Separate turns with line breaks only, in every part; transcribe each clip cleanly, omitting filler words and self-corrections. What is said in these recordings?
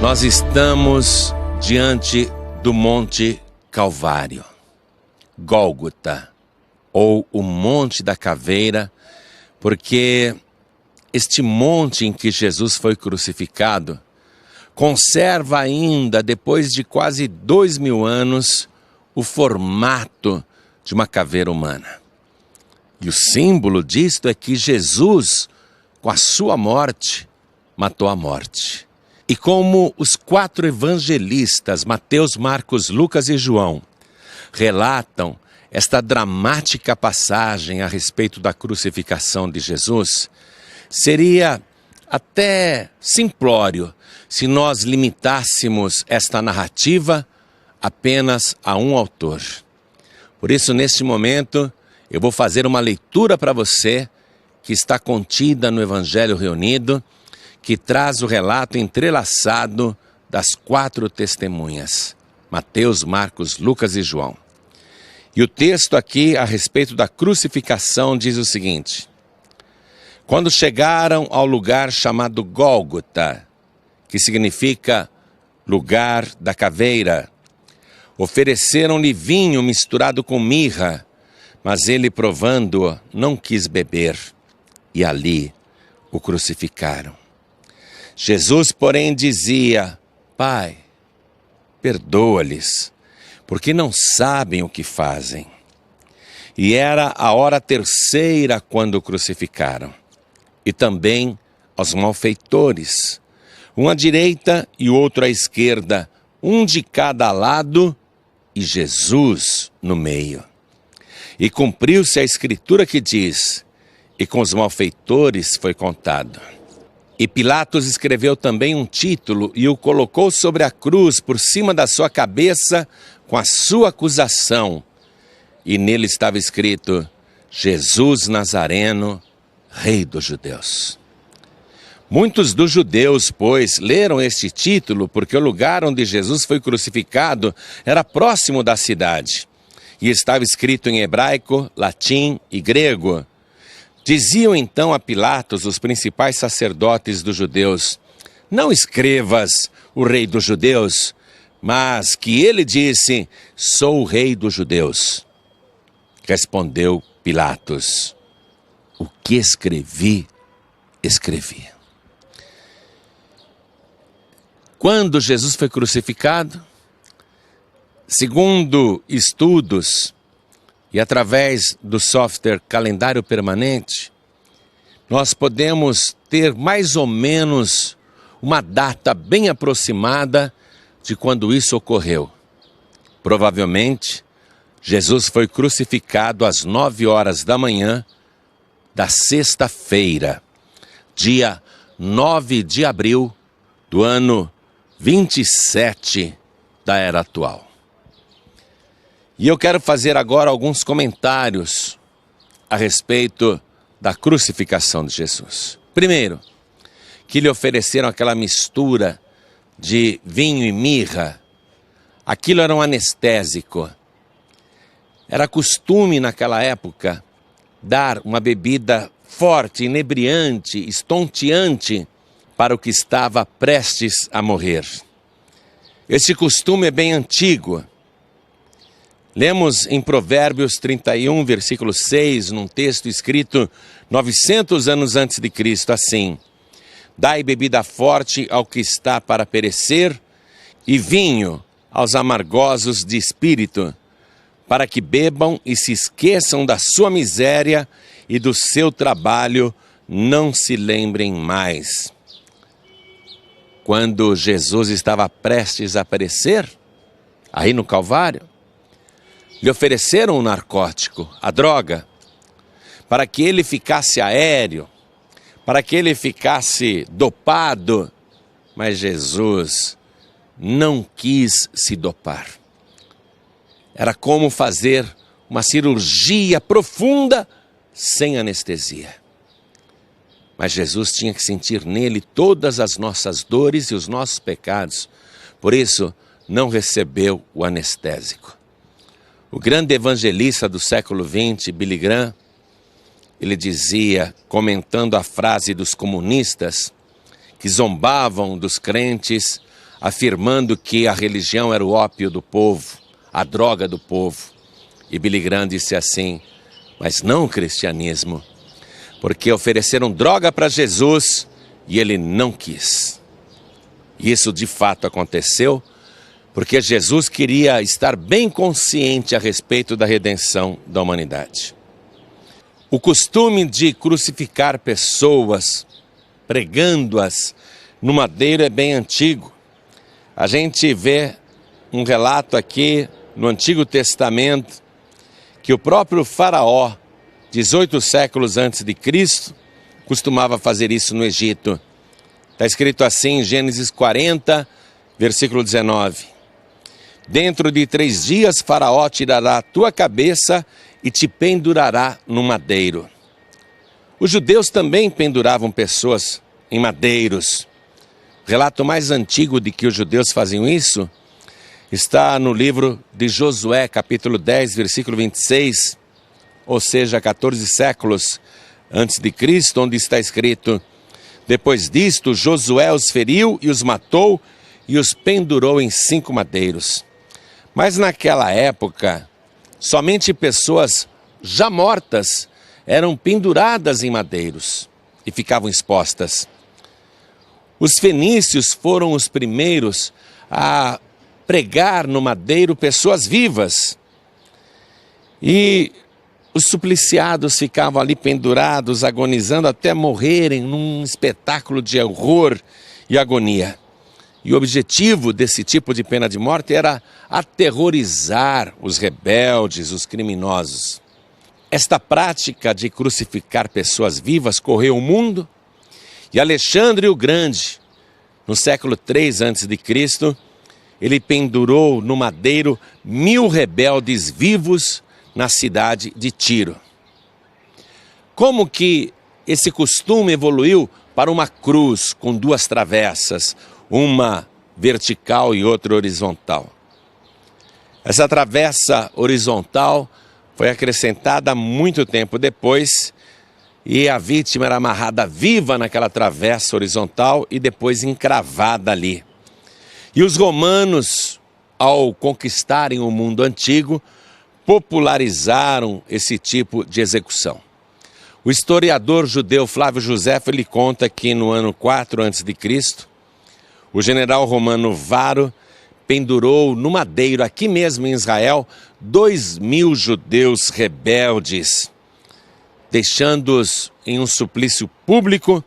Nós estamos diante do Monte Calvário, Gólgota, ou o Monte da Caveira, porque este monte em que Jesus foi crucificado conserva ainda, depois de quase 2000 anos, o formato de uma caveira humana. E o símbolo disto é que Jesus, com a sua morte, matou a morte. E como os 4 evangelistas, Mateus, Marcos, Lucas e João, relatam esta dramática passagem a respeito da crucificação de Jesus, seria até simplório se nós limitássemos esta narrativa apenas a um autor. Por isso, neste momento, eu vou fazer uma leitura para você que está contida no Evangelho Reunido, que traz o relato entrelaçado das 4 testemunhas, Mateus, Marcos, Lucas e João. E o texto aqui a respeito da crucificação diz o seguinte: quando chegaram ao lugar chamado Gólgota, que significa lugar da caveira, ofereceram-lhe vinho misturado com mirra, mas ele, provando-o, não quis beber, e ali o crucificaram. Jesus, porém, dizia: Pai, perdoa-lhes, porque não sabem o que fazem. E era a hora 3ª quando o crucificaram. E também aos malfeitores, um à direita e o outro à esquerda, um de cada lado, e Jesus no meio. E cumpriu-se a escritura que diz: e com os malfeitores foi contado. E Pilatos escreveu também um título e o colocou sobre a cruz por cima da sua cabeça com a sua acusação. E nele estava escrito: Jesus Nazareno, Rei dos Judeus. Muitos dos judeus, pois, leram este título porque o lugar onde Jesus foi crucificado era próximo da cidade. E estava escrito em hebraico, latim e grego. Diziam então a Pilatos os principais sacerdotes dos judeus: não escrevas o Rei dos Judeus, mas que ele disse: sou o Rei dos Judeus. Respondeu Pilatos: o que escrevi, escrevi. Quando Jesus foi crucificado, segundo estudos e através do software Calendário Permanente, nós podemos ter mais ou menos uma data bem aproximada de quando isso ocorreu. Provavelmente, Jesus foi crucificado às 9 horas da manhã da sexta-feira, dia 9 de abril do ano 27 da era atual. E eu quero fazer agora alguns comentários a respeito da crucificação de Jesus. Primeiro, que lhe ofereceram aquela mistura de vinho e mirra. Aquilo era um anestésico. Era costume naquela época dar uma bebida forte, inebriante, estonteante para o que estava prestes a morrer. Esse costume é bem antigo. Lemos em Provérbios 31, versículo 6, num texto escrito 900 anos antes de Cristo, assim: dai bebida forte ao que está para perecer, e vinho aos amargosos de espírito, para que bebam e se esqueçam da sua miséria e do seu trabalho não se lembrem mais. Quando Jesus estava prestes a perecer, aí no Calvário, lhe ofereceram um narcótico, a droga, para que ele ficasse aéreo, para que ele ficasse dopado, mas Jesus não quis se dopar. Era como fazer uma cirurgia profunda sem anestesia. Mas Jesus tinha que sentir nele todas as nossas dores e os nossos pecados, por isso não recebeu o anestésico. O grande evangelista do século XX, Billy Graham, ele dizia, comentando a frase dos comunistas que zombavam dos crentes afirmando que a religião era o ópio do povo, a droga do povo. E Billy Graham disse assim: mas não o cristianismo, porque ofereceram droga para Jesus e ele não quis. E isso de fato aconteceu, porque Jesus queria estar bem consciente a respeito da redenção da humanidade. O costume de crucificar pessoas, pregando-as no madeiro, é bem antigo. A gente vê um relato aqui no Antigo Testamento que o próprio Faraó, 18 séculos antes de Cristo, costumava fazer isso no Egito. Está escrito assim em Gênesis 40, versículo 19. Dentro de 3 dias Faraó tirará a tua cabeça e te pendurará no madeiro. Os judeus também penduravam pessoas em madeiros. O relato mais antigo de que os judeus faziam isso está no livro de Josué, capítulo 10, versículo 26, ou seja, 14 séculos antes de Cristo, onde está escrito: depois disto, Josué os feriu e os matou e os pendurou em 5 madeiros. Mas naquela época, somente pessoas já mortas eram penduradas em madeiros e ficavam expostas. Os fenícios foram os primeiros a pregar no madeiro pessoas vivas. E os supliciados ficavam ali pendurados, agonizando até morrerem num espetáculo de horror e agonia. E o objetivo desse tipo de pena de morte era aterrorizar os rebeldes, os criminosos. Esta prática de crucificar pessoas vivas correu o mundo, e Alexandre o Grande, no século 3 a.C., ele pendurou no madeiro 1000 rebeldes vivos na cidade de Tiro. Como que esse costume evoluiu para uma cruz com 2 travessas, uma vertical e outra horizontal? Essa travessa horizontal foi acrescentada muito tempo depois, e a vítima era amarrada viva naquela travessa horizontal e depois encravada ali. E os romanos, ao conquistarem o mundo antigo, popularizaram esse tipo de execução. O historiador judeu Flávio Joséfo, ele conta que no ano 4 a.C., o general romano Varo pendurou no madeiro, aqui mesmo em Israel, 2000 judeus rebeldes, deixando-os em um suplício público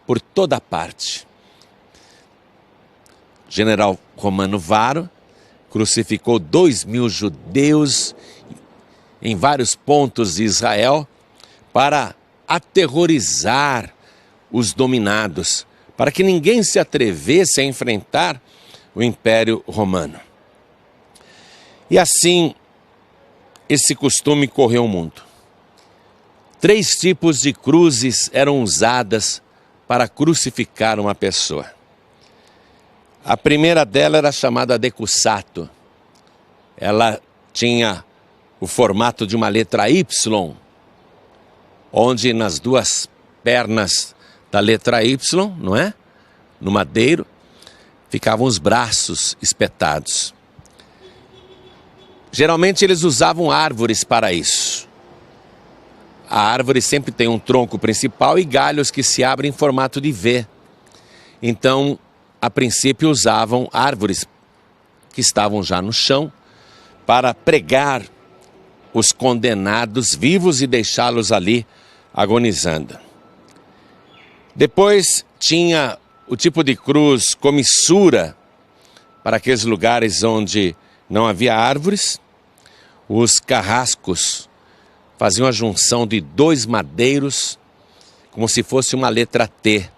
por toda parte. O general romano Varo crucificou 2000 judeus em vários pontos de Israel para aterrorizar os dominados, para que ninguém se atrevesse a enfrentar o Império Romano. E assim, esse costume correu o mundo. 3 tipos de cruzes eram usadas para crucificar uma pessoa. A primeira dela era chamada decussato. Ela tinha o formato de uma letra Y, onde nas 2 pernas da letra Y, não é? No madeiro, ficavam os braços espetados. Geralmente eles usavam árvores para isso. A árvore sempre tem um tronco principal e galhos que se abrem em formato de V. Então, a princípio usavam árvores que estavam já no chão para pregar os condenados vivos e deixá-los ali agonizando. Depois tinha o tipo de cruz comissura para aqueles lugares onde não havia árvores. Os carrascos faziam a junção de 2 madeiros, como se fosse uma letra T.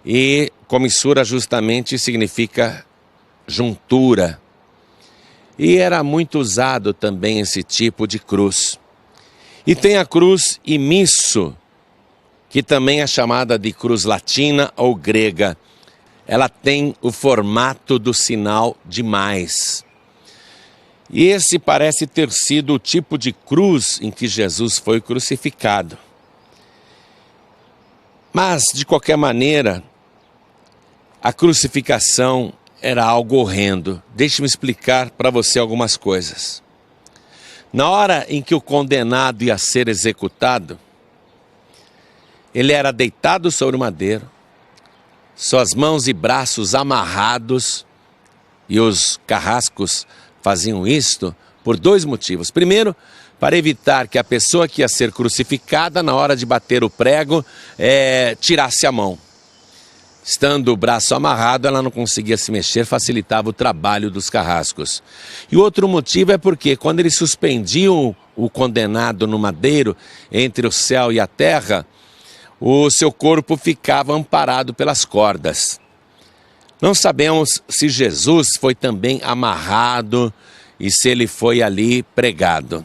E comissura justamente significa juntura. E era muito usado também esse tipo de cruz. E tem a cruz imisso, que também é chamada de cruz latina ou grega. Ela tem o formato do sinal de mais. E esse parece ter sido o tipo de cruz em que Jesus foi crucificado. Mas, de qualquer maneira, a crucificação era algo horrendo. Deixe-me explicar para você algumas coisas. Na hora em que o condenado ia ser executado, ele era deitado sobre o madeiro, suas mãos e braços amarrados, e os carrascos faziam isto por dois motivos. Primeiro, para evitar que a pessoa que ia ser crucificada, na hora de bater o prego, tirasse a mão. Estando o braço amarrado, ela não conseguia se mexer, facilitava o trabalho dos carrascos. E o outro motivo é porque quando eles suspendiam o condenado no madeiro, entre o céu e a terra, o seu corpo ficava amparado pelas cordas. Não sabemos se Jesus foi também amarrado e se ele foi ali pregado.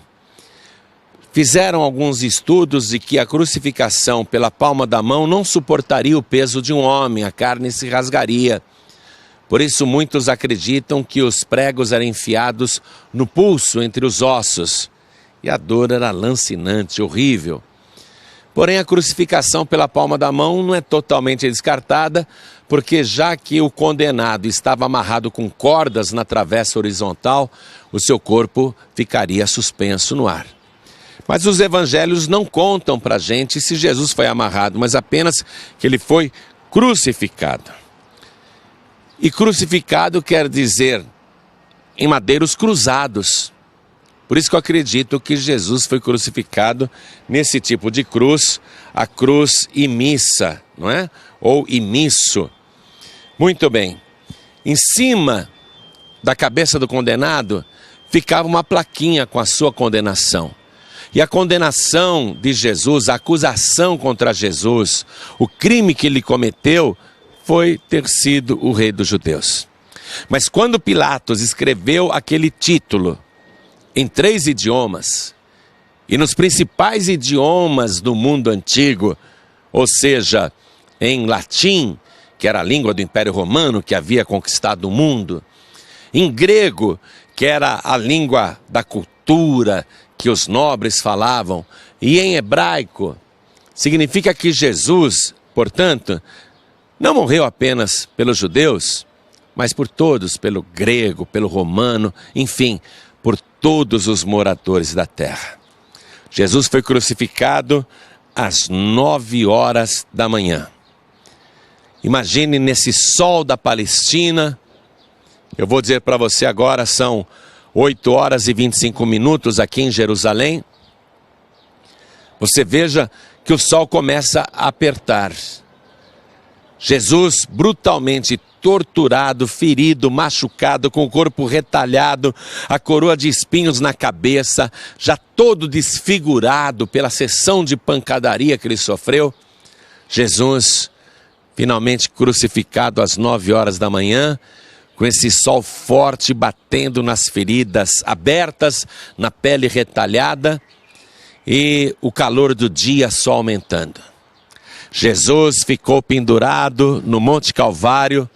Fizeram alguns estudos de que a crucificação pela palma da mão não suportaria o peso de um homem, a carne se rasgaria. Por isso muitos acreditam que os pregos eram enfiados no pulso, entre os ossos, e a dor era lancinante, horrível. Porém, a crucificação pela palma da mão não é totalmente descartada, porque já que o condenado estava amarrado com cordas na travessa horizontal, o seu corpo ficaria suspenso no ar. Mas os evangelhos não contam para a gente se Jesus foi amarrado, mas apenas que ele foi crucificado. E crucificado quer dizer em madeiros cruzados. Por isso que eu acredito que Jesus foi crucificado nesse tipo de cruz, a cruz imissa, não é? Ou imisso. Muito bem. Em cima da cabeça do condenado ficava uma plaquinha com a sua condenação. E a condenação de Jesus, a acusação contra Jesus, o crime que ele cometeu foi ter sido o rei dos judeus. Mas quando Pilatos escreveu aquele título em 3 idiomas, e nos principais idiomas do mundo antigo, ou seja, em latim, que era a língua do Império Romano que havia conquistado o mundo, em grego, que era a língua da cultura que os nobres falavam, e em hebraico, significa que Jesus, portanto, não morreu apenas pelos judeus, mas por todos, pelo grego, pelo romano, enfim, por todos os moradores da terra. Jesus foi crucificado às 9 horas da manhã. Imagine nesse sol da Palestina, eu vou dizer para você agora, são 8 horas e 25 minutos aqui em Jerusalém. Você veja que o sol começa a apertar. Jesus brutalmente torturado, ferido, machucado, com o corpo retalhado, a coroa de espinhos na cabeça, já todo desfigurado pela sessão de pancadaria que ele sofreu. Jesus, finalmente crucificado às 9 horas da manhã, com esse sol forte batendo nas feridas abertas, na pele retalhada, e o calor do dia só aumentando. Jesus ficou pendurado no Monte Calvário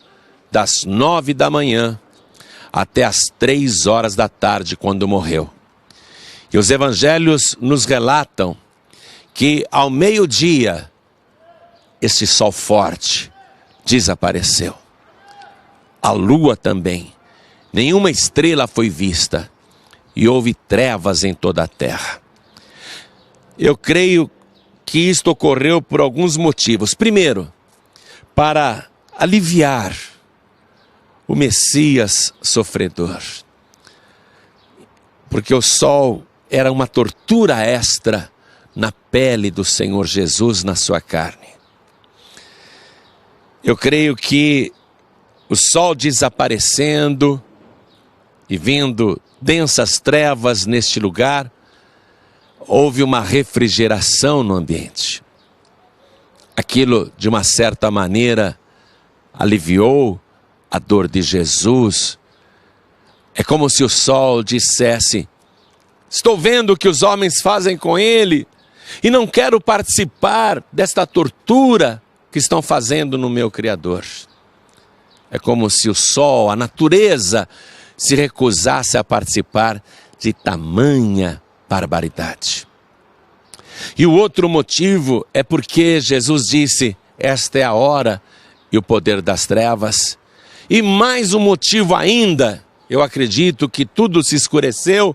das 9 da manhã até as 3 horas da tarde, quando morreu. E os evangelhos nos relatam que ao meio-dia, esse sol forte desapareceu. A lua também, nenhuma estrela foi vista, e houve trevas em toda a terra. Eu creio que isto ocorreu por alguns motivos. Primeiro, para aliviar o Messias sofredor, porque o sol era uma tortura extra na pele do Senhor Jesus, na sua carne. Eu creio que o sol desaparecendo e vindo densas trevas neste lugar, houve uma refrigeração no ambiente. Aquilo, de uma certa maneira, aliviou a dor de Jesus. É como se o sol dissesse: estou vendo o que os homens fazem com ele e não quero participar desta tortura que estão fazendo no meu Criador. É como se o sol, a natureza, se recusasse a participar de tamanha barbaridade. E o outro motivo é porque Jesus disse: esta é a hora e o poder das trevas, E mais um motivo ainda, eu acredito que tudo se escureceu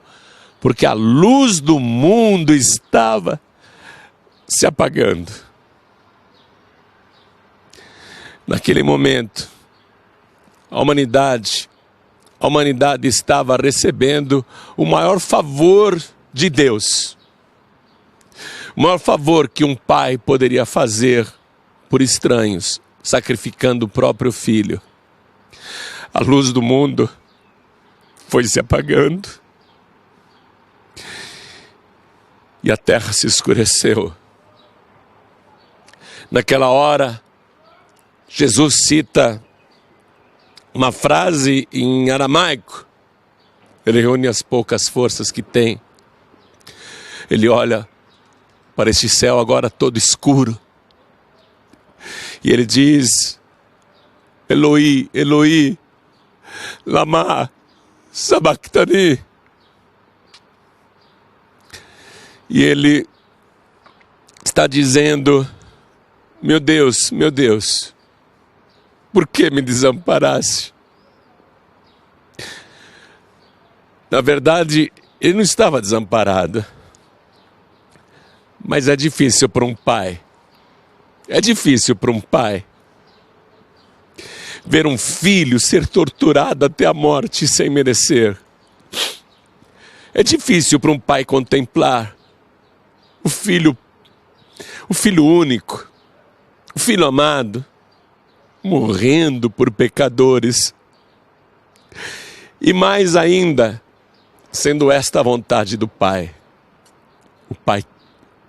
porque a luz do mundo estava se apagando. Naquele momento, a humanidade estava recebendo o maior favor de Deus. O maior favor que um pai poderia fazer por estranhos, sacrificando o próprio filho. A luz do mundo foi se apagando. E a terra se escureceu. Naquela hora, Jesus cita uma frase em aramaico. Ele reúne as poucas forças que tem. Ele olha para este céu agora todo escuro. E ele diz: Eloi, Eloi, lama sabachthani. E ele está dizendo: meu Deus, por que me desamparaste? Na verdade, ele não estava desamparado. Mas é difícil para um pai. É difícil para um pai ver um filho ser torturado até a morte sem merecer. É difícil para um pai contemplar o filho único, o filho amado, morrendo por pecadores. E mais ainda, sendo esta a vontade do Pai.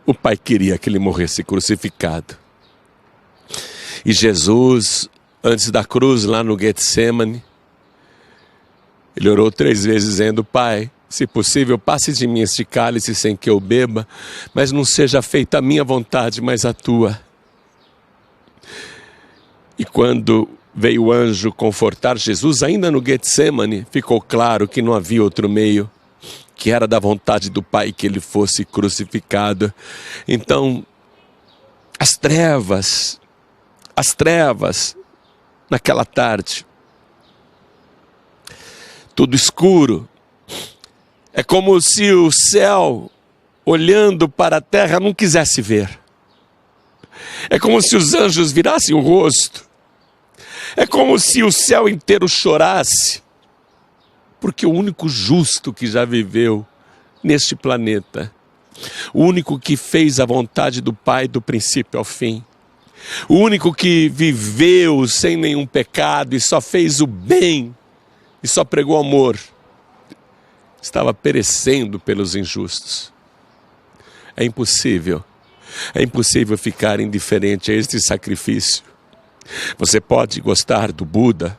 O Pai queria que ele morresse crucificado. E Jesus, antes da cruz, lá no Getsemane, ele orou 3 vezes dizendo: Pai, se possível, passe de mim este cálice sem que eu beba, mas não seja feita a minha vontade, mas a tua. E quando veio o anjo confortar Jesus, ainda no Getsemane, ficou claro que não havia outro meio, que era da vontade do Pai que ele fosse crucificado. Então, as trevas, naquela tarde, tudo escuro, é como se o céu, olhando para a terra, não quisesse ver. É como se os anjos virassem o rosto. É como se o céu inteiro chorasse, porque o único justo que já viveu neste planeta, o único que fez a vontade do Pai do princípio ao fim, o único que viveu sem nenhum pecado e só fez o bem e só pregou amor, estava perecendo pelos injustos. É impossível ficar indiferente a este sacrifício. Você pode gostar do Buda,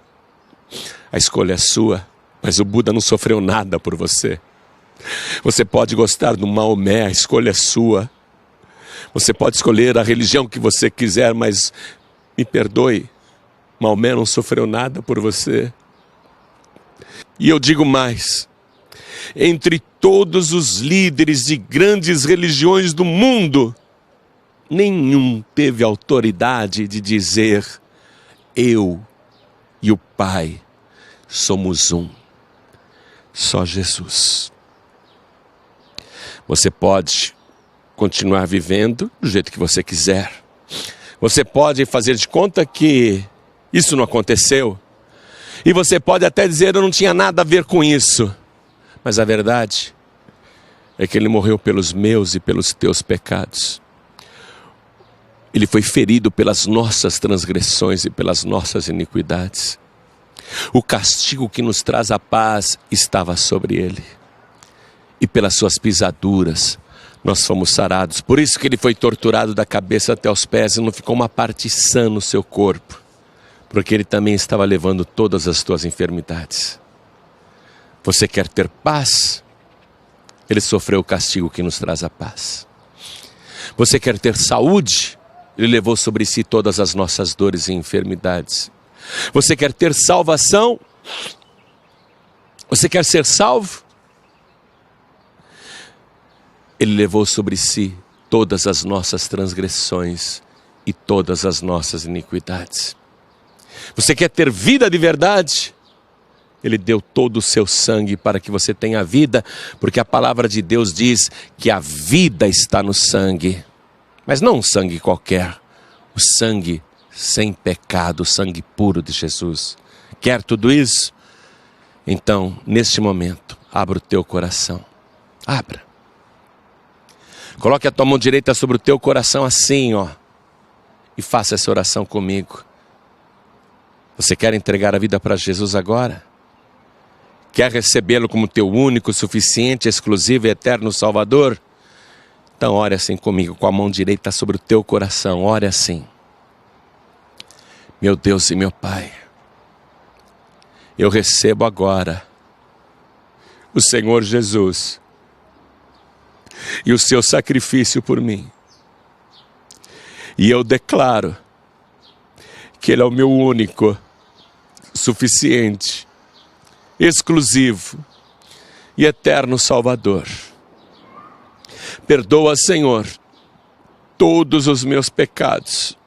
a escolha é sua, mas o Buda não sofreu nada por você. Você pode gostar do Maomé, a escolha é sua. Você pode escolher a religião que você quiser, mas me perdoe, Maomé não sofreu nada por você. E eu digo mais, entre todos os líderes de grandes religiões do mundo, nenhum teve autoridade de dizer: eu e o Pai somos um. Só Jesus. Você pode continuar vivendo do jeito que você quiser. Você pode fazer de conta que isso não aconteceu. E você pode até dizer: eu não tinha nada a ver com isso. Mas a verdade é que ele morreu pelos meus e pelos teus pecados. Ele foi ferido pelas nossas transgressões e pelas nossas iniquidades. O castigo que nos traz a paz estava sobre ele. E pelas suas pisaduras nós fomos sarados. Por isso que ele foi torturado da cabeça até os pés e não ficou uma parte sã no seu corpo. Porque ele também estava levando todas as tuas enfermidades. Você quer ter paz? Ele sofreu o castigo que nos traz a paz. Você quer ter saúde? Ele levou sobre si todas as nossas dores e enfermidades. Você quer ter salvação? Você quer ser salvo? Ele levou sobre si todas as nossas transgressões e todas as nossas iniquidades. Você quer ter vida de verdade? Ele deu todo o seu sangue para que você tenha vida, porque a palavra de Deus diz que a vida está no sangue. Mas não um sangue qualquer, o sangue sem pecado, o sangue puro de Jesus. Quer tudo isso? Então, neste momento, abra o teu coração. Abra. Coloque a tua mão direita sobre o teu coração assim, ó. E faça essa oração comigo. Você quer entregar a vida para Jesus agora? Quer recebê-lo como teu único, suficiente, exclusivo e eterno Salvador? Então ore assim comigo, com a mão direita sobre o teu coração. Ore assim. Meu Deus e meu Pai, eu recebo agora o Senhor Jesus e o seu sacrifício por mim. E eu declaro que Ele é o meu único, suficiente, exclusivo e eterno Salvador. Perdoa, Senhor, todos os meus pecados.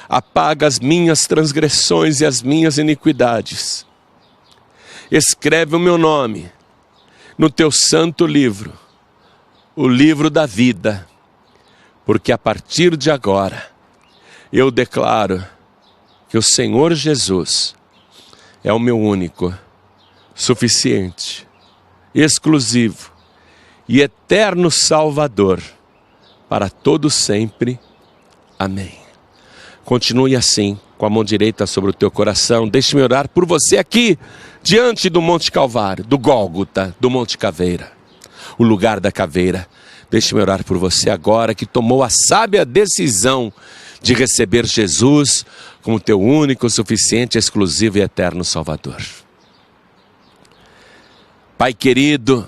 Apaga as minhas transgressões e as minhas iniquidades. Escreve o meu nome no teu santo livro, o livro da vida, porque a partir de agora eu declaro que o Senhor Jesus é o meu único, suficiente, exclusivo e eterno Salvador para todo sempre. Amém. Continue assim, com a mão direita sobre o teu coração. Deixe-me orar por você aqui, diante do Monte Calvário, do Gólgota, do Monte Caveira, o lugar da caveira. Deixe-me orar por você agora, que tomou a sábia decisão de receber Jesus como teu único, suficiente, exclusivo e eterno Salvador. Pai querido,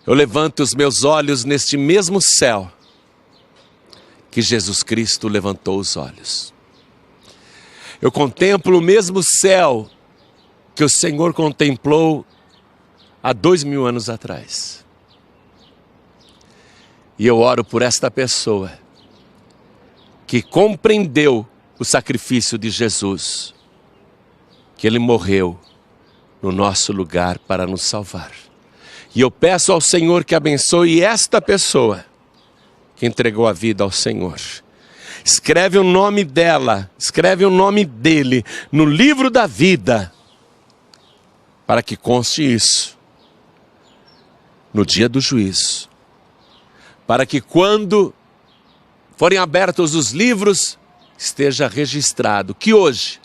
eu levanto os meus olhos neste mesmo céu que Jesus Cristo levantou os olhos. Eu contemplo o mesmo céu que o Senhor contemplou há 2000 anos atrás. E eu oro por esta pessoa que compreendeu o sacrifício de Jesus, que Ele morreu no nosso lugar para nos salvar. E eu peço ao Senhor que abençoe esta pessoa que entregou a vida ao Senhor. Escreve o nome dela, escreve o nome dele no livro da vida, para que conste isso no dia do juízo. Para que quando forem abertos os livros, esteja registrado que hoje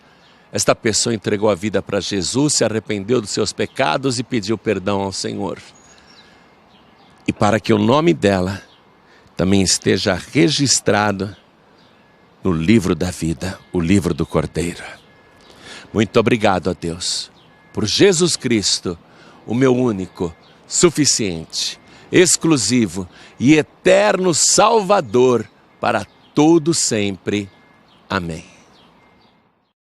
esta pessoa entregou a vida para Jesus, se arrependeu dos seus pecados e pediu perdão ao Senhor. E para que o nome dela também esteja registrado no livro da vida, o livro do Cordeiro. Muito obrigado a Deus por Jesus Cristo, o meu único, suficiente, exclusivo e eterno Salvador para todo sempre. Amém.